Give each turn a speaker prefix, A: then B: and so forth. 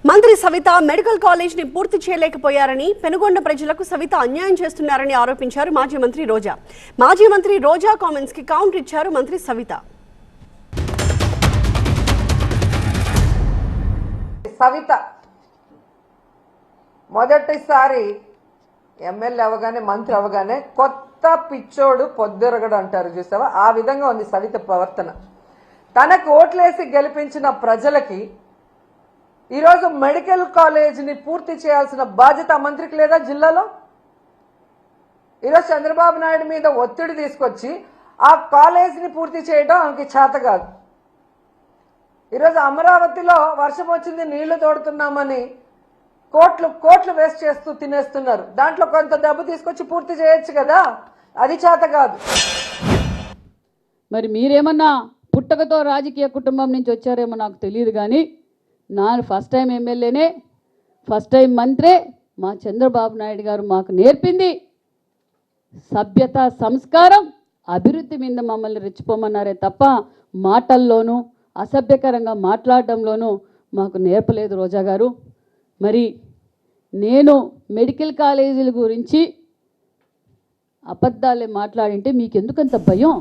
A: మంత్రి Savitha medical college ని పూర్తి చేయలేకపోయారని, పెనుగొండ ప్రజలకు సవిత అన్యాయం చేస్తున్నారని ఆరోపించారు మాజీ మంత్రి రోజా. మాజీ మంత్రి రోజా కామెంట్స్ కి కౌంటర్ ఇచ్చారు మంత్రి సవిత.
B: సవిత మొదటిసారి ఎమ్మెల్యే అవగానే మంత్రి అవగానే కొత్త పిచ్చోడు పొద్దురగడు అంటారు చూసావా, ఆ విధంగా ఉంది సవిత ప్రవర్తన. తనకు ఓట్లేసి గెలిపించిన ప్రజలకి ఈరోజు మెడికల్ కాలేజీని పూర్తి చేయాల్సిన బాధ్యత మంత్రికి లేదా జిల్లాలో? ఈరోజు చంద్రబాబు నాయుడు మీద ఒత్తిడి తీసుకొచ్చి ఆ కాలేజీని పూర్తి చేయడం ఆమెకి చేత కాదు. ఈరోజు అమరావతిలో వర్షం వచ్చింది, నీళ్లు తోడుతున్నామని కోట్లు వేస్ట్ చేస్తూ తినేస్తున్నారు. దాంట్లో కొంత డబ్బు తీసుకొచ్చి పూర్తి చేయొచ్చు కదా, అది చేత కాదు.
C: మరి మీరేమన్నా పుట్టకతో రాజకీయ కుటుంబం నుంచి వచ్చారేమో నాకు తెలియదు, కానీ నా ఫస్ట్ టైం ఎమ్మెల్యేనే, ఫస్ట్ టైం మంత్రే. మా చంద్రబాబు నాయుడు గారు మాకు నేర్పింది సభ్యత, సంస్కారం, అభివృద్ధి మీద మమ్మల్ని రెచ్చిపోమన్నారే తప్ప మాటల్లోనూ అసభ్యకరంగా మాట్లాడడంలోనూ మాకు నేర్పలేదు రోజా గారు. మరి నేను మెడికల్ కాలేజీల గురించి అబద్ధాలే మాట్లాడింటే మీకు ఎందుకంత భయం?